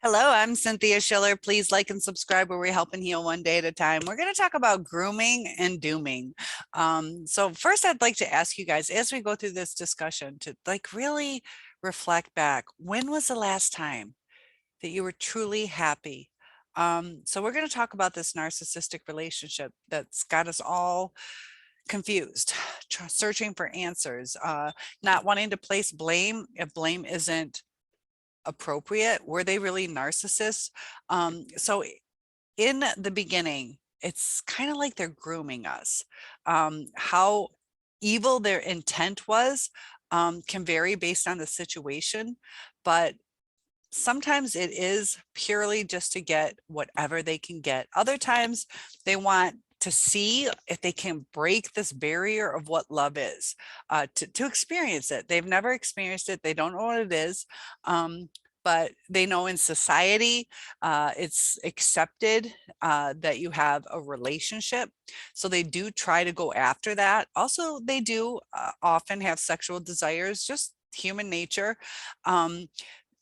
Hello, I'm Cynthia Schiller. Please like and subscribe where we help and heal one day at a time. We're going to talk about grooming and dooming. So first I'd like to ask you guys, as we go through this discussion, to really reflect back. When was the last time that you were truly happy? So we're going to talk about this narcissistic relationship that's got us all confused, searching for answers, not wanting to place blame if blame isn't appropriate. Were they really narcissists? So in the beginning, it's kind of like they're grooming us. How evil their intent was can vary based on the situation, but sometimes it is purely just to get whatever they can get. Other times they want to see if they can break this barrier of what love is, to experience it. They've never experienced it. They don't know what it is. But they know in society, it's accepted that you have a relationship. So they do try to go after that. Also, they do often have sexual desires, just human nature. Um,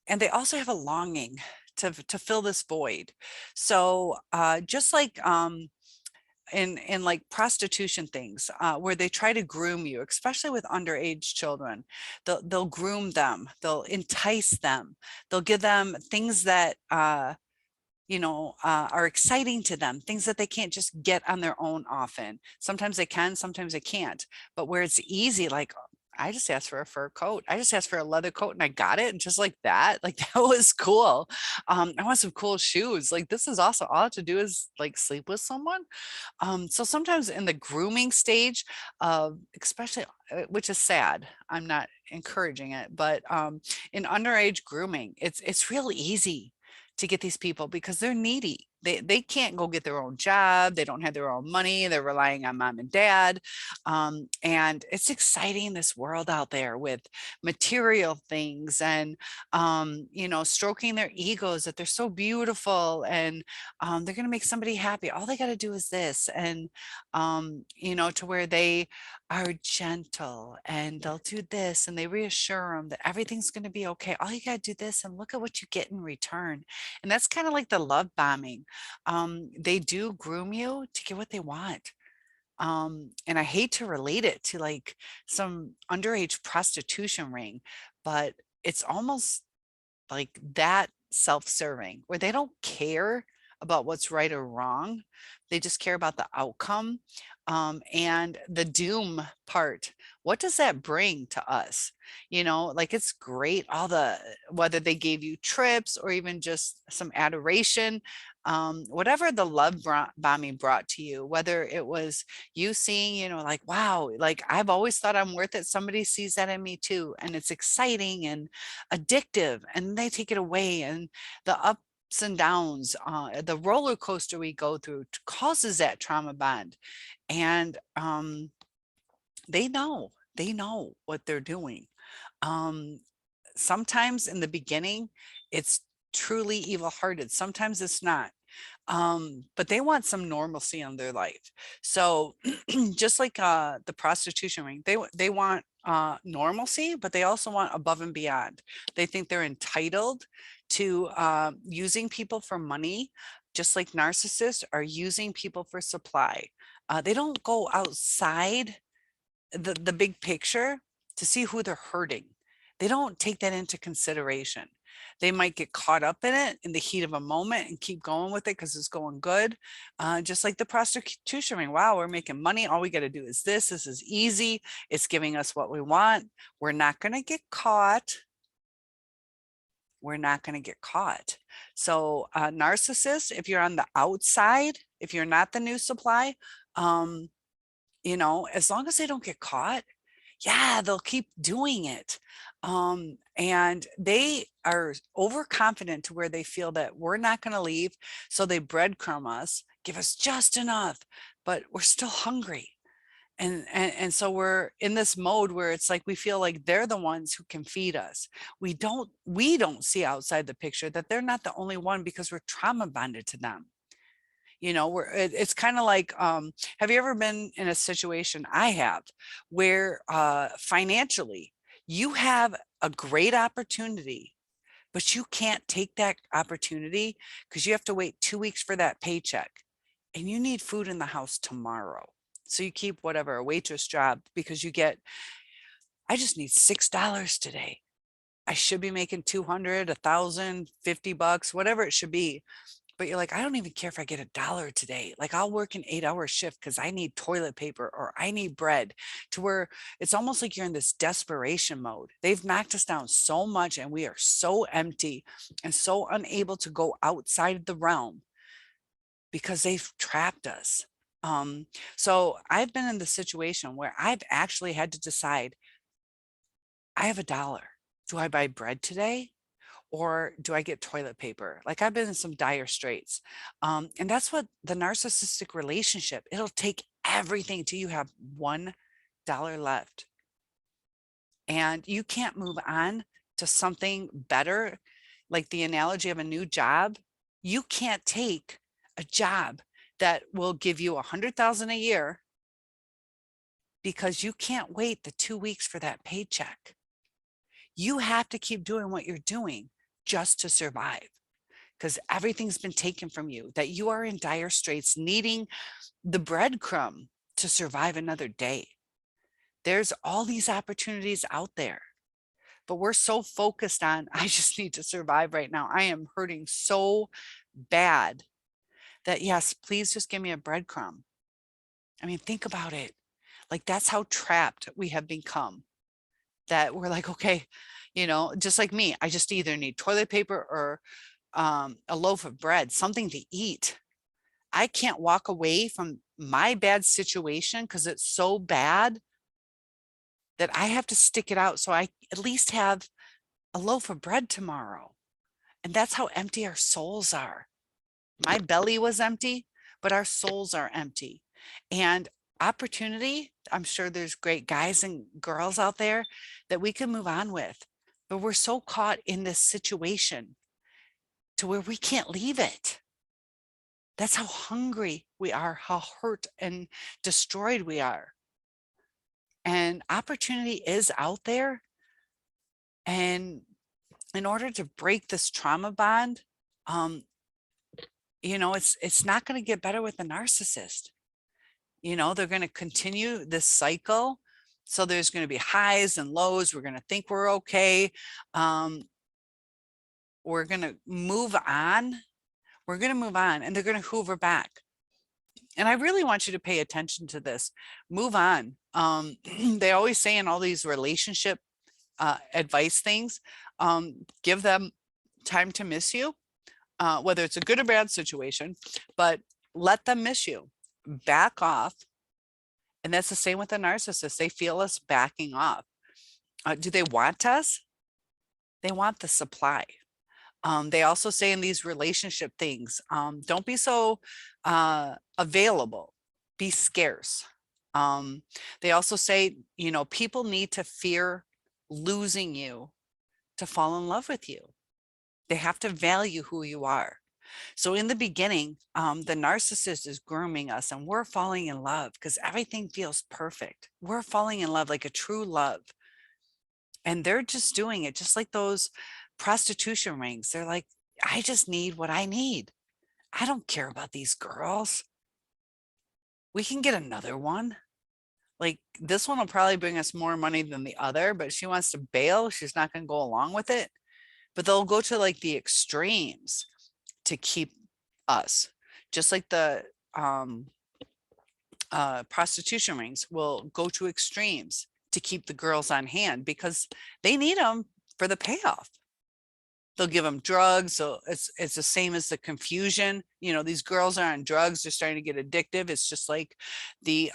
and they also have a longing to fill this void. So just like in like prostitution things, where they try to groom you, especially with underage children, they'll groom them, they'll entice them, they'll give them things that are exciting to them, things that they can't just get on their own often. Sometimes they can, sometimes they can't. But where it's easy, like I just asked for a fur coat. I just asked for a leather coat and I got it. And just like that, like that was cool. I want some cool shoes. Like this is awesome. All I have to do is like sleep with someone. So sometimes in the grooming stage, especially, which is sad, I'm not encouraging it, but in underage grooming, it's really easy to get these people because they're needy. They can't go get their own job. They don't have their own money. They're relying on mom and dad. And it's exciting, this world out there with material things and, stroking their egos that they're so beautiful and they're going to make somebody happy. All they got to do is this. And, to where they are gentle and they'll do this and they reassure them that everything's going to be okay. All you got to do this and look at what you get in return. And that's kind of like the love bombing. They do groom you to get what they want. And I hate to relate it to like some underage prostitution ring, but it's almost like that self-serving where they don't care about what's right or wrong. They just care about the outcome. And the doom part, what does that bring to us? Like it's great, all the, whether they gave you trips or even just some adoration, whatever the love bombing brought to you, whether it was you seeing, like, wow, like I've always thought I'm worth it. Somebody sees that in me too. And it's exciting and addictive, and they take it away. And the ups and downs, the roller coaster we go through causes that trauma bond. And they know what they're doing. Um, Sometimes in the beginning, it's truly evil hearted. Sometimes it's not. But they want some normalcy in their life. So just like the prostitution ring, they want normalcy, but they also want above and beyond. They think they're entitled to using people for money, just like narcissists are using people for supply. They don't go outside the big picture to see who they're hurting. They don't take that into consideration. They might get caught up in it in the heat of a moment and keep going with it because it's going good. Just like the prostitution ring. Wow, we're making money. All we got to do is this. This is easy. It's giving us what we want. We're not going to get caught. We're not going to get caught. So narcissists, if you're on the outside, if you're not the new supply, as long as they don't get caught, yeah, they'll keep doing it. And they are overconfident to where they feel that we're not going to leave. So they breadcrumb us, give us just enough, but we're still hungry. And so we're in this mode where it's like we feel like they're the ones who can feed us. We don't see outside the picture that they're not the only one because we're trauma bonded to them. It's kind of like, have you ever been in a situation, I have, where financially you have a great opportunity but you can't take that opportunity because you have to wait 2 weeks for that paycheck and you need food in the house tomorrow. So you keep whatever, a waitress job because you get, I just need $6 today. I should be making 200, 1,000, $50, whatever it should be. But you're like, I don't even care if I get $1 today. Like I'll work an 8-hour shift because I need toilet paper or I need bread, to where it's almost like you're in this desperation mode. They've knocked us down so much and we are so empty and so unable to go outside the realm because they've trapped us. So I've been in the situation where I've actually had to decide, I have $1. Do I buy bread today? Or do I get toilet paper? Like I've been in some dire straits. And that's what the narcissistic relationship, it'll take everything till you have $1 left. And you can't move on to something better. Like the analogy of a new job, you can't take a job that will give you 100,000 a year because you can't wait the 2 weeks for that paycheck. You have to keep doing what you're doing just to survive, because everything's been taken from you, that you are in dire straits, needing the breadcrumb to survive another day. There's all these opportunities out there, but we're so focused on, I just need to survive right now. I am hurting so bad that yes, please just give me a breadcrumb. I mean, think about it. Like that's how trapped we have become, that we're like, okay, just like me, I just either need toilet paper or a loaf of bread, something to eat. I can't walk away from my bad situation because it's so bad that I have to stick it out so I at least have a loaf of bread tomorrow. And that's how empty our souls are. My belly was empty, but our souls are empty. And opportunity, I'm sure there's great guys and girls out there that we can move on with, but we're so caught in this situation to where we can't leave it. That's how hungry we are, how hurt and destroyed we are. And opportunity is out there. And in order to break this trauma bond, it's not going to get better with the narcissist. They're going to continue this cycle. So there's going to be highs and lows. We're going to think we're okay. We're going to move on. We're going to move on, and they're going to hoover back. And I really want you to pay attention to this. Move on. They always say in all these relationship advice things, give them time to miss you, whether it's a good or bad situation, but let them miss you. Back off. And that's the same with the narcissist. They feel us backing off. Do they want us? They want the supply. They also say in these relationship things, don't be so available, be scarce. They also say, people need to fear losing you to fall in love with you. They have to value who you are. So in the beginning, the narcissist is grooming us and we're falling in love because everything feels perfect. We're falling in love like a true love. And they're just doing it just like those prostitution rings. They're like, I just need what I need. I don't care about these girls. We can get another one. Like this one will probably bring us more money than the other, but she wants to bail. She's not going to go along with it. But they'll go to like the extremes to keep us. Just like the prostitution rings will go to extremes to keep the girls on hand because they need them for the payoff. They'll give them drugs. So it's the same as the confusion. These girls are on drugs. They're starting to get addictive. It's just like the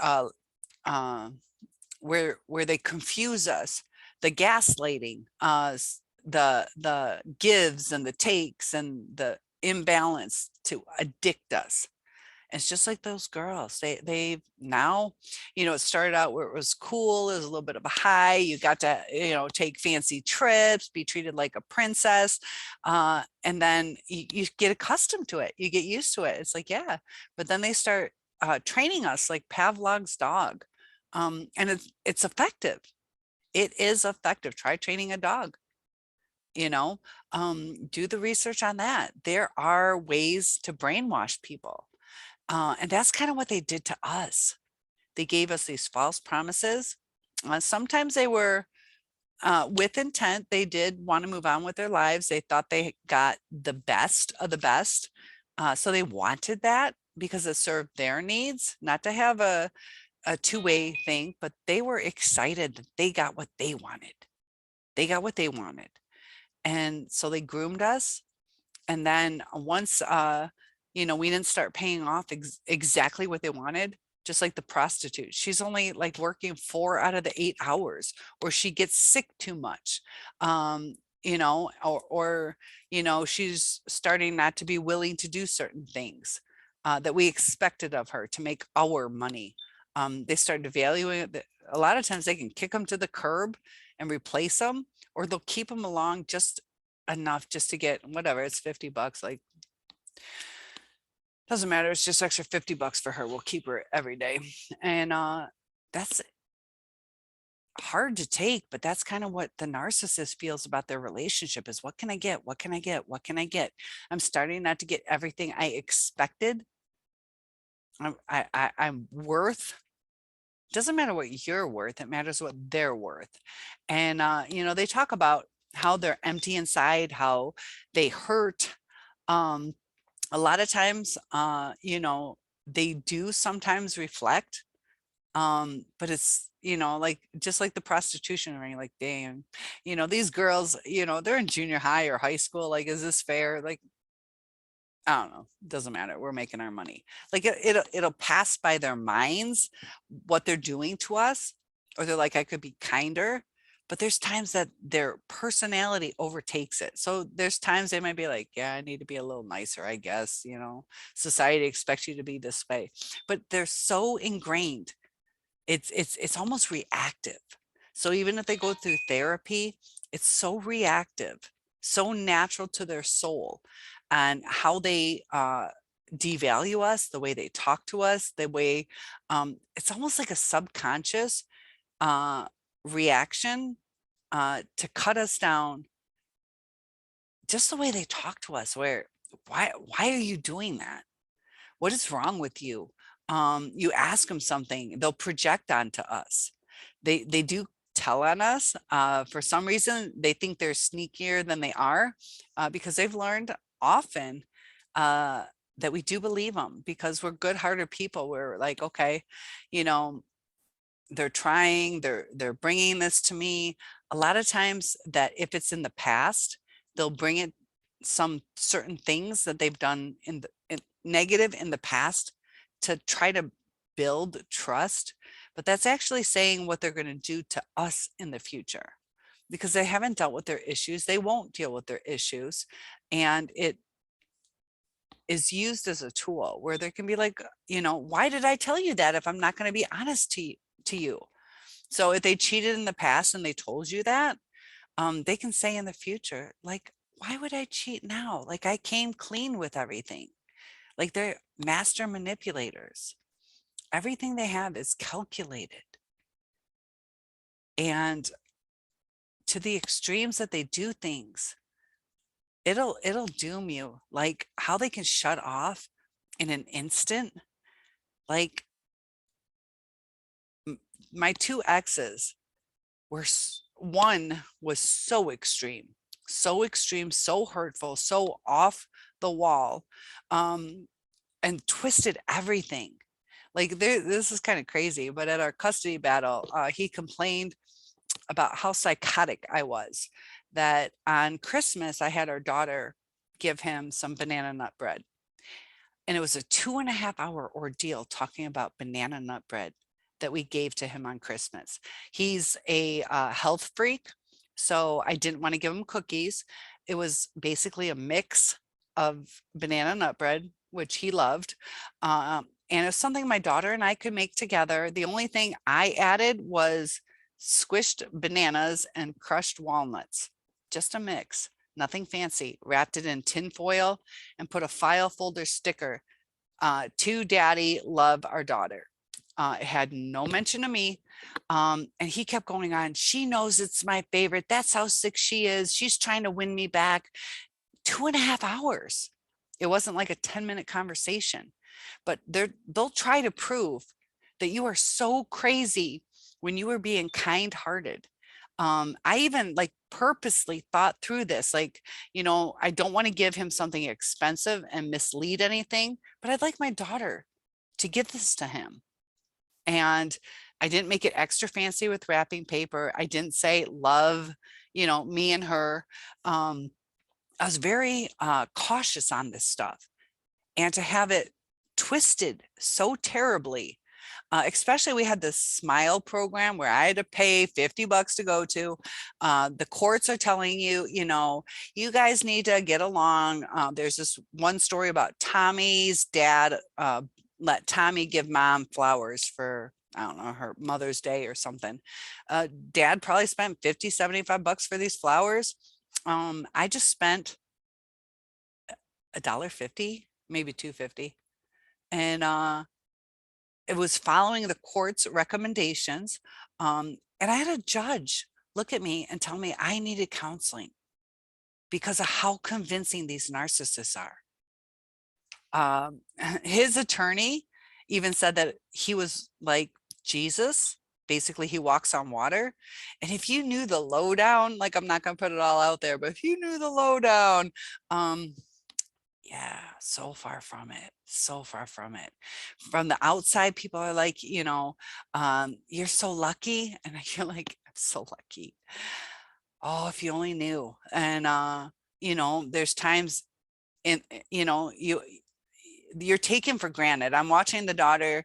where they confuse us, the gaslighting, the gives and the takes and the imbalance to addict us. It's just like those girls. They now, it started out where it was cool. It was a little bit of a high. You got to, take fancy trips, be treated like a princess. And then you get accustomed to it. You get used to it. It's like, yeah. But then they start training us like Pavlov's dog. And it's effective. It is effective. Try training a dog. you know, do the research on that. There are ways to brainwash people. And that's kind of what they did to us. They gave us these false promises. Sometimes they were with intent. They did want to move on with their lives. They thought they got the best of the best. So they wanted that because it served their needs, not to have a two-way thing, but they were excited that they got what they wanted. They got what they wanted. And so they groomed us. And then once, we didn't start paying off exactly what they wanted, just like the prostitute, she's only like working 4 out of the 8 hours, or she gets sick too much, or she's starting not to be willing to do certain things that we expected of her to make our money. They start devaluing it. A lot of times they can kick them to the curb and replace them, or they'll keep them along just enough just to get whatever, it's $50, like doesn't matter, it's just extra $50 for her, we'll keep her every day. And that's hard to take, but that's kind of what the narcissist feels about their relationship is, what can I get, what can I get, what can I get? I'm starting not to get everything I expected. I'm worth, doesn't matter what you're worth, it matters what they're worth. And they talk about how they're empty inside, how they hurt. A lot of times, they do sometimes reflect, but it's, like, just like the prostitution ring, like, damn, these girls, they're in junior high or high school. Like, is this fair? Like, I don't know. Doesn't matter. We're making our money. Like it'll pass by their minds what they're doing to us, or they're like, I could be kinder. But there's times that their personality overtakes it. So there's times they might be like, yeah, I need to be a little nicer, I guess. Society expects you to be this way, but they're so ingrained. It's almost reactive. So even if they go through therapy, it's so reactive, so natural to their soul, and how they devalue us, the way they talk to us, the way it's almost like a subconscious uh, reaction to cut us down. Just the way they talk to us, where why are you doing that? What is wrong with you? You ask them something, they'll project onto us. They do tell on us. For some reason, they think they're sneakier than they are, because they've learned often that we do believe them, because we're good-hearted people. We're like, okay, you know, they're trying, they're bringing this to me. A lot of times that if it's in the past, they'll bring it some certain things that they've done in negative in the past to try to build trust, but that's actually saying what they're going to do to us in the future, because they haven't dealt with their issues. They won't deal with their issues. And it is used as a tool where they can be like, why did I tell you that if I'm not going to be honest to you? So if they cheated in the past and they told you that, they can say in the future, like, why would I cheat now? Like, I came clean with everything. Like, they're master manipulators. Everything they have is calculated. And to the extremes that they do things, it'll doom you. Like how they can shut off in an instant. Like my two exes were, one was so extreme, so hurtful, so off the wall, and twisted everything. Like this is kind of crazy, but at our custody battle, he complained about how psychotic I was, that on Christmas, I had our daughter give him some banana nut bread. And it was a 2.5 hour ordeal talking about banana nut bread that we gave to him on Christmas. He's a health freak, so I didn't want to give him cookies. It was basically a mix of banana nut bread, which he loved. And it's something my daughter and I could make together. The only thing I added was squished bananas and crushed walnuts, just a mix, nothing fancy. Wrapped it in tin foil and put a file folder sticker, to daddy, love our daughter. It had no mention of me. And he kept going on. She knows it's my favorite. That's how sick she is. She's trying to win me back. 2.5 hours. It wasn't like a 10-minute conversation, but they'll try to prove that you are so crazy when you were being kind-hearted. I even like purposely thought through this, like, I don't want to give him something expensive and mislead anything, but I'd like my daughter to give this to him. And I didn't make it extra fancy with wrapping paper. I didn't say love, me and her. I was very cautious on this stuff. And to have it twisted so terribly, especially we had this smile program where I had to pay $50 to go to. The courts are telling you, you guys need to get along. There's this one story about Tommy's dad let Tommy give mom flowers for, I don't know, her Mother's Day or something. Dad probably spent $50-$75 for these flowers. I just spent $1.50, maybe $2.50. And it was following the court's recommendations. And I had a judge look at me and tell me I needed counseling because of how convincing these narcissists are. His attorney even said that he was like Jesus. Basically, he walks on water. And if you knew the lowdown, like, I'm not going to put it all out there, but if you knew the lowdown, yeah, so far from it. So far from it. From the outside, people are like, you're so lucky. And you're like, I'm so lucky. Oh, if you only knew. And, there's times you're taken for granted. I'm watching the daughter.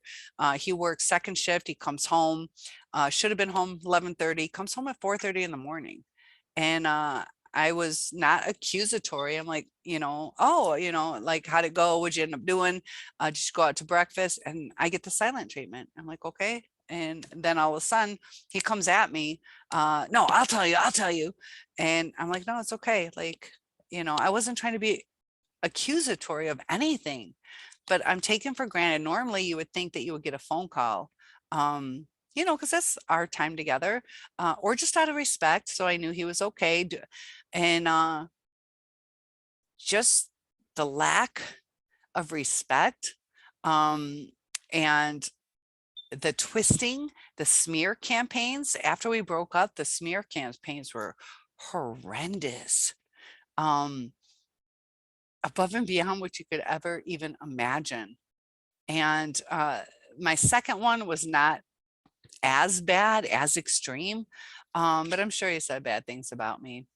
He works second shift. He comes home, should have been home 11:30, comes home at 4:30 in the morning. And I was not accusatory. I'm like, oh, like, how'd it go? What'd you end up doing? Just go out to breakfast. And I get the silent treatment. I'm like, okay. And then all of a sudden he comes at me. No, I'll tell you. And I'm like, no, it's okay. Like, I wasn't trying to be accusatory of anything, but I'm taken for granted. Normally you would think that you would get a phone call, because that's our time together, or just out of respect. So I knew he was okay. And just the lack of respect, and the twisting, the smear campaigns. After we broke up, the smear campaigns were horrendous. Above and beyond what you could ever even imagine. And my second one was not as bad, as extreme, but I'm sure he said bad things about me,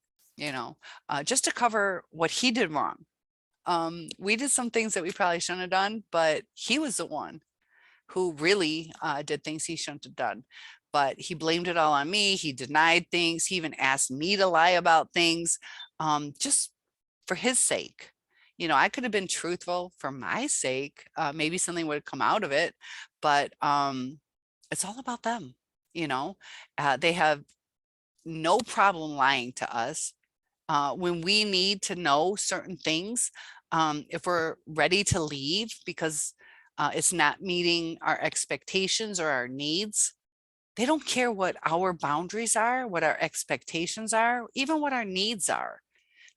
just to cover what he did wrong. We did some things that we probably shouldn't have done, but he was the one who really did things he shouldn't have done. But he blamed it all on me. He denied things. He even asked me to lie about things, just for his sake. I could have been truthful for my sake. Maybe something would have come out of it, but it's all about them. They have no problem lying to us when we need to know certain things. If we're ready to leave because it's not meeting our expectations or our needs, they don't care what our boundaries are, what our expectations are, even what our needs are.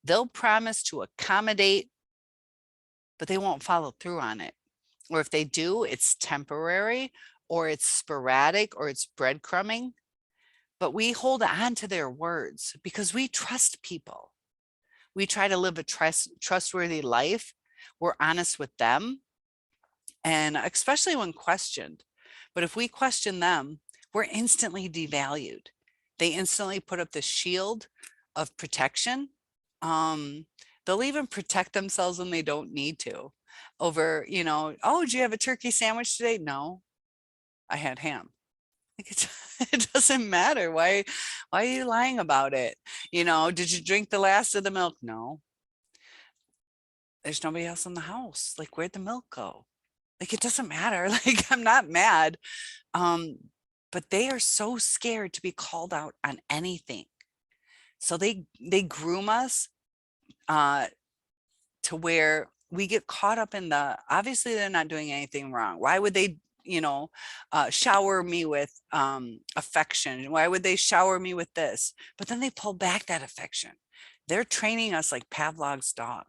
They'll promise to accommodate, but they won't follow through on it. Or if they do, it's temporary, or it's sporadic, or it's breadcrumbing. But we hold on to their words because we trust people. We try to live a trustworthy life. We're honest with them, and especially when questioned. But if we question them, we're instantly devalued. They instantly put up the shield of protection. They'll even protect themselves when they don't need to over, oh, did you have a turkey sandwich today? No, I had ham. Like, it doesn't matter. Why are you lying about it? Did you drink the last of the milk? No. There's nobody else in the house. Like, where'd the milk go? Like, it doesn't matter. Like, I'm not mad. But they are so scared to be called out on anything. So they groom us to where we get caught up in obviously they're not doing anything wrong. Why would they shower me with affection? Why would they shower me with this? But then they pull back that affection. They're training us like Pavlov's dog.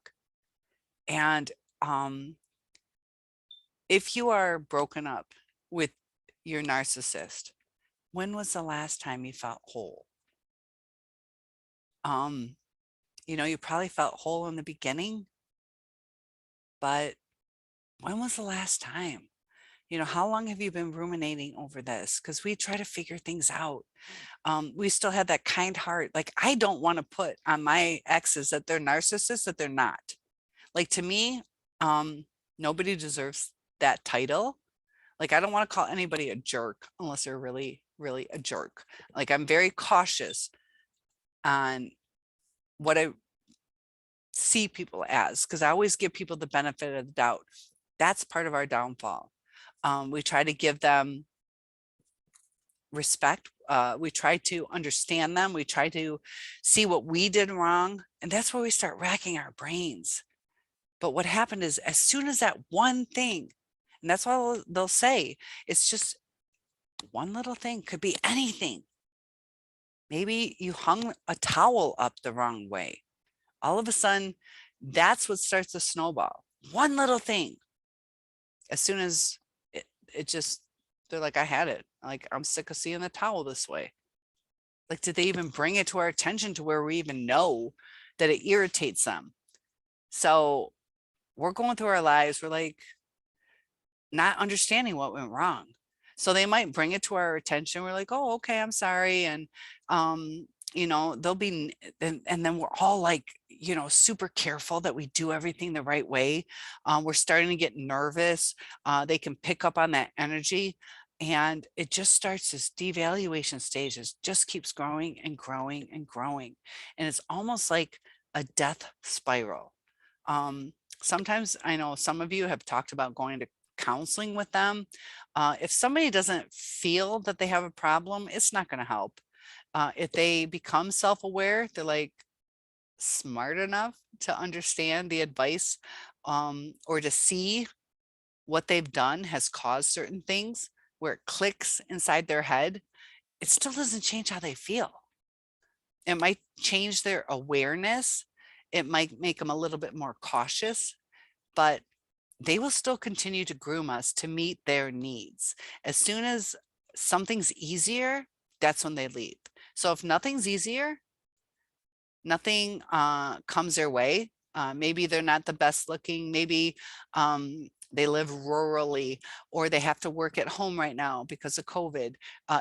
And if you are broken up with your narcissist, when was the last time you felt whole? You probably felt whole in the beginning, but when was the last time? How long have you been ruminating over this? Because we try to figure things out. We still have that kind heart. Like, I don't want to put on my exes that they're narcissists, that they're not. Like, to me, nobody deserves that title. Like, I don't want to call anybody a jerk unless they're really, really a jerk. Like, I'm very cautious on what I see people as, because I always give people the benefit of the doubt. That's part of our downfall. We try to give them respect. We try to understand them. We try to see what we did wrong. And that's where we start racking our brains. But what happened is, as soon as that one thing, and that's all they'll say, it's just one little thing, could be anything. Maybe you hung a towel up the wrong way. All of a sudden, that's what starts to snowball. One little thing. As soon as it just, they're like, I had it. Like, I'm sick of seeing the towel this way. Like, did they even bring it to our attention to where we even know that it irritates them? So we're going through our lives. We're like not understanding what went wrong. So they might bring it to our attention. We're like, oh, okay, I'm sorry. And, they'll be, and then we're all like, super careful that we do everything the right way. We're starting to get nervous. They can pick up on that energy. And it just starts, this devaluation stage just keeps growing and growing and growing. And it's almost like a death spiral. Sometimes I know some of you have talked about going to counseling with them. If somebody doesn't feel that they have a problem, it's not going to help. If they become self-aware, they're like smart enough to understand the advice, or to see what they've done has caused certain things, where it clicks inside their head, it still doesn't change how they feel. It might change their awareness. It might make them a little bit more cautious, but they will still continue to groom us to meet their needs. As soon as something's easier, that's when they leave. So if nothing's easier, nothing comes their way. Maybe they're not the best looking. Maybe they live rurally, or they have to work at home right now because of COVID.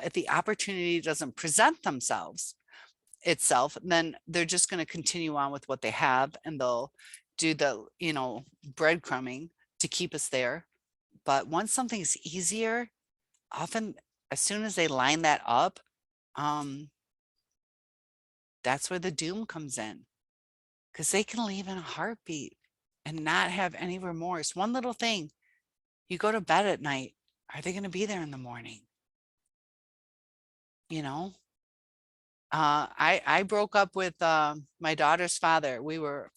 If the opportunity doesn't present itself, then they're just going to continue on with what they have, and they'll do the, breadcrumbing to keep us there. But once something's easier, often as soon as they line that up, that's where the doom comes in, because they can leave in a heartbeat and not have any remorse. One little thing, you go to bed at night, are they going to be there in the morning? I broke up with my daughter's father. We were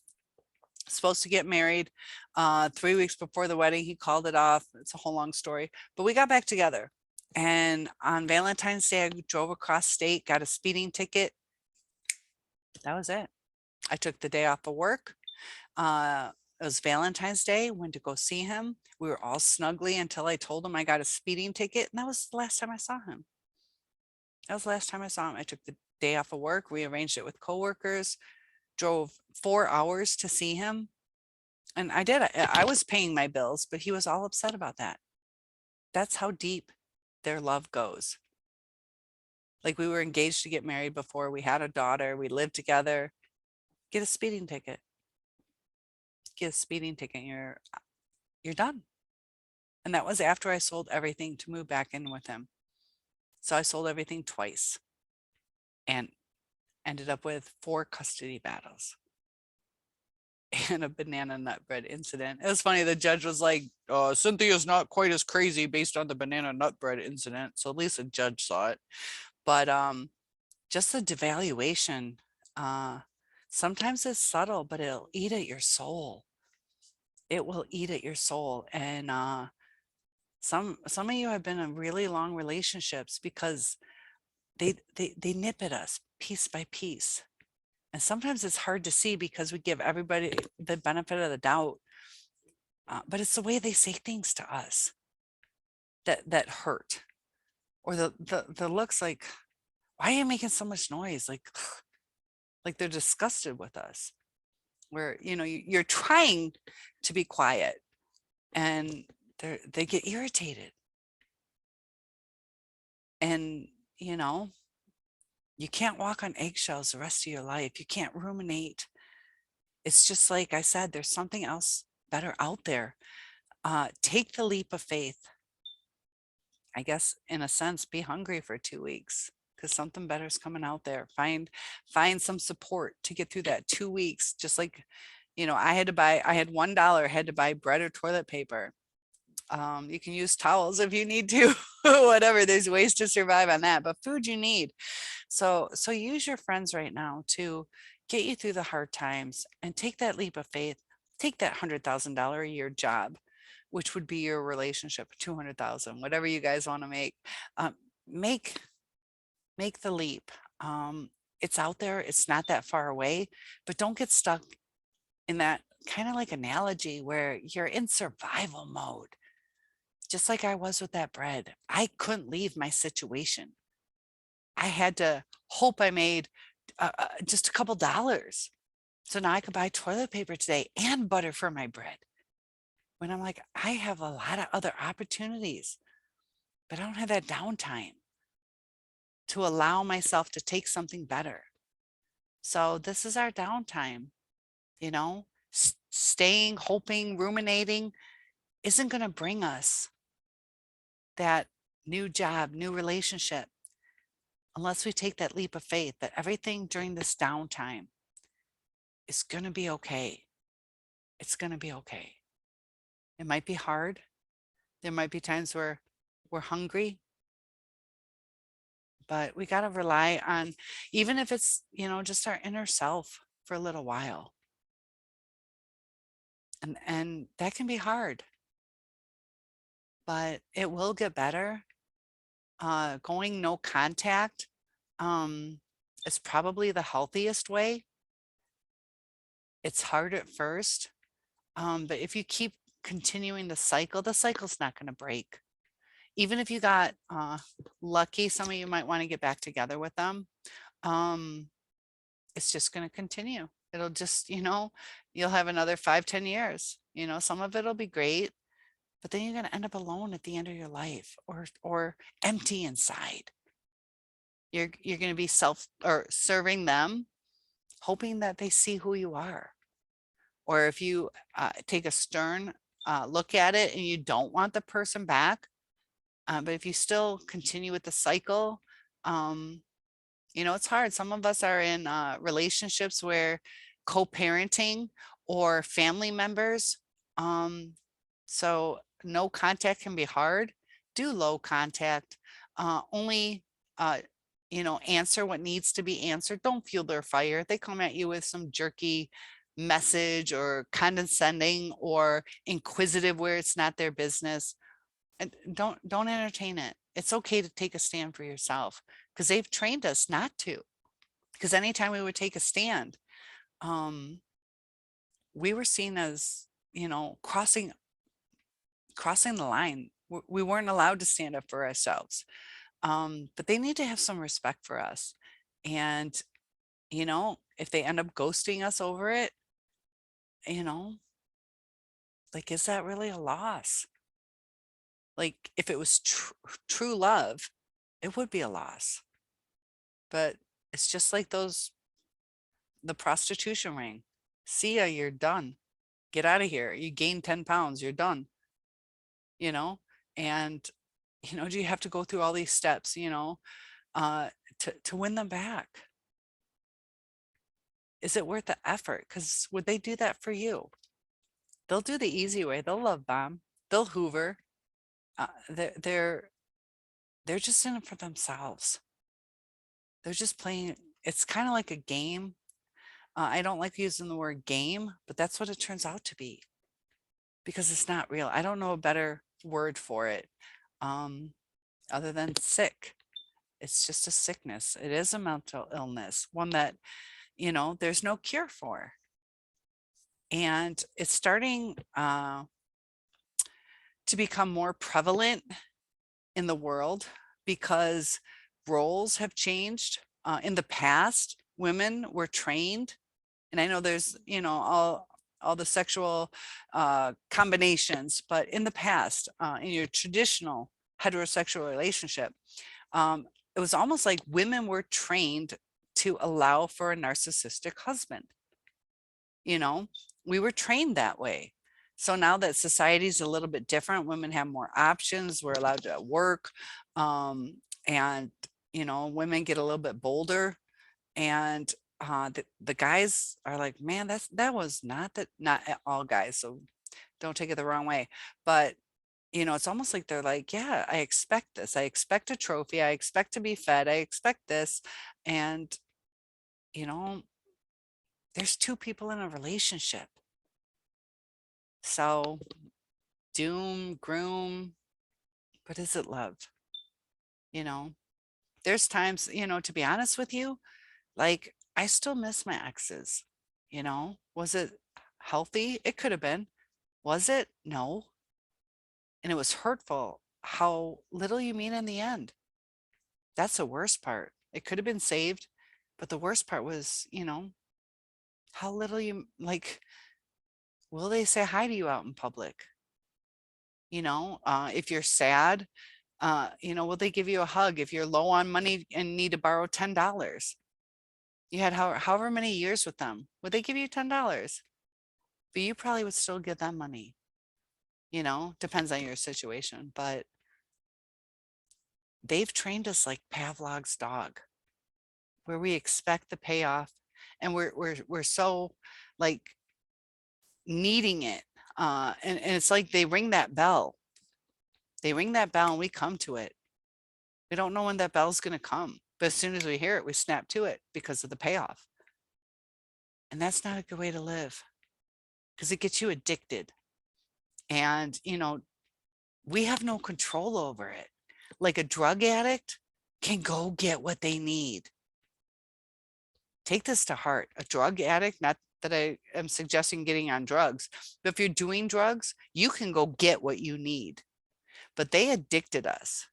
supposed to get married 3 weeks before the wedding. He called it off. It's a whole long story, but we got back together. And on Valentine's Day, I drove across state, got a speeding ticket. That was it. I took the day off of work. It was Valentine's Day, went to go see him. We were all snuggly until I told him I got a speeding ticket. And that was the last time I saw him. That was the last time I saw him. I took the day off of work, rearranged it with coworkers, drove 4 hours to see him. And I did. I was paying my bills, but he was all upset about that. That's how deep their love goes. Like, we were engaged to get married before we had a daughter. We lived together. Get a speeding ticket. Get a speeding ticket. You're done. And that was after I sold everything to move back in with him. So I sold everything twice and ended up with 4 custody battles and a banana nut bread incident. It was funny. The judge was like, Cynthia's not quite as crazy based on the banana nut bread incident. So at least a judge saw it. But just the devaluation, sometimes it's subtle, but it'll eat at your soul. It will eat at your soul. And Some of you have been in really long relationships because they nip at us piece by piece. And sometimes it's hard to see because we give everybody the benefit of the doubt. But it's the way they say things to us that hurt, or the looks like, why are you making so much noise? Like they're disgusted with us. Where you're trying to be quiet, and they get irritated, and you can't walk on eggshells the rest of your life. You can't ruminate. It's just like I said, there's something else better out there. Take the leap of faith. I guess in a sense, be hungry for 2 weeks because something better is coming out there. Find some support to get through that 2 weeks. Just like, I had $1, I had to buy bread or toilet paper. You can use towels if you need to, whatever. There's ways to survive on that, but food you need. So use your friends right now to get you through the hard times and take that leap of faith. Take that $100,000 a year job, which would be your relationship, 200,000, whatever you guys want to make. Um, make the leap. It's out there. It's not that far away, but don't get stuck in that kind of like analogy where you're in survival mode. Just like I was with that bread, I couldn't leave my situation. I had to hope I made just a couple dollars. So now I could buy toilet paper today and butter for my bread. When I'm like, I have a lot of other opportunities, but I don't have that downtime to allow myself to take something better. So this is our downtime, staying, hoping, ruminating isn't going to bring us that new job, new relationship, unless we take that leap of faith that everything during this downtime is going to be okay. It's going to be okay. It might be hard. There might be times where we're hungry, but we got to rely on, even if it's, just our inner self for a little while. And that can be hard, but it will get better. Going no contact is probably the healthiest way. It's hard at first, but if you keep continuing the cycle's not going to break. Even if you got lucky, some of you might want to get back together with them. It's just going to continue. It'll just, you'll have another 5-10 years. Some of it'll be great, but then you're going to end up alone at the end of your life, or empty inside. You're going to be serving them, hoping that they see who you are. Or if you take a stern look at it and you don't want the person back, but if you still continue with the cycle, it's hard. Some of us are in relationships where co-parenting or family members. So no contact can be hard. Do low contact. Only, answer what needs to be answered. Don't fuel their fire. They come at you with some jerky message or condescending or inquisitive where it's not their business. And don't entertain it. It's okay to take a stand for yourself, because they've trained us not to. Because anytime we would take a stand, we were seen as, crossing the line. We weren't allowed to stand up for ourselves. But they need to have some respect for us. And, if they end up ghosting us over it, like, is that really a loss? Like, if it was true love, it would be a loss. But it's just like the prostitution ring. See ya, you're done. Get out of here. You gained 10 pounds, you're done. And, do you have to go through all these steps, to win them back? Is it worth the effort? Because would they do that for you? They'll do the easy way. They'll love bomb. They'll hoover. They're just in it for themselves. They're just playing. It's kind of like a game. I don't like using the word game, but that's what it turns out to be, because it's not real. I don't know a better word for it other than sick. It's just a sickness. It is a mental illness, one that, there's no cure for. And it's starting to become more prevalent in the world because roles have changed. In the past, women were trained, and I know there's, all the sexual combinations, but in the past, in your traditional heterosexual relationship, it was almost like women were trained to allow for a narcissistic husband. We were trained that way. So now that society's a little bit different, women have more options. We're allowed to work. And, women get a little bit bolder. And the guys are like, man, that was not all guys. So don't take it the wrong way. But, it's almost like they're like, yeah, I expect this. I expect a trophy. I expect to be fed. I expect this. And, there's two people in a relationship. So doom, groom, but is it love? There's times, to be honest with you, like I still miss my exes. Was it healthy? It could have been. Was it? No. And it was hurtful how little you mean in the end. That's the worst part. It could have been saved, but the worst part was, how little you like, will they say hi to you out in public? If you're sad, will they give you a hug? If you're low on money and need to borrow $10, you had however many years with them, would they give you $10? But you probably would still give them money, depends on your situation. But they've trained us like Pavlov's dog, where we expect the payoff, and we're so like needing it. And it's like they ring that bell. They ring that bell and we come to it. We don't know when that bell's going to come, but as soon as we hear it, we snap to it because of the payoff. And that's not a good way to live, because it gets you addicted. And, we have no control over it. Like a drug addict can go get what they need. Take this to heart. A drug addict, not that I am suggesting getting on drugs, but if you're doing drugs, you can go get what you need. But they addicted us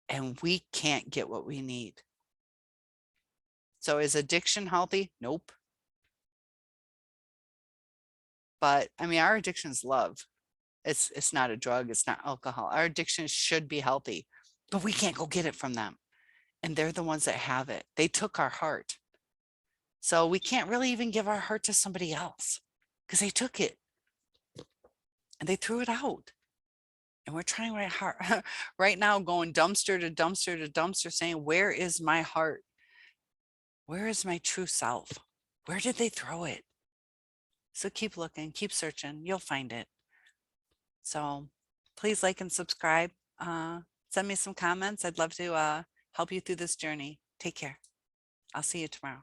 and we can't get what we need. So is addiction healthy? Nope. But I mean, our addiction is love. It's not a drug. It's not alcohol. Our addiction should be healthy, but we can't go get it from them. And they're the ones that have it. They took our heart. So we can't really even give our heart to somebody else because they took it and they threw it out. And we're trying right hard right now, going dumpster to dumpster to dumpster, saying, where is my heart? Where is my true self? Where did they throw it? So keep looking, keep searching. You'll find it. So please like and subscribe. Send me some comments. I'd love to help you through this journey. Take care. I'll see you tomorrow.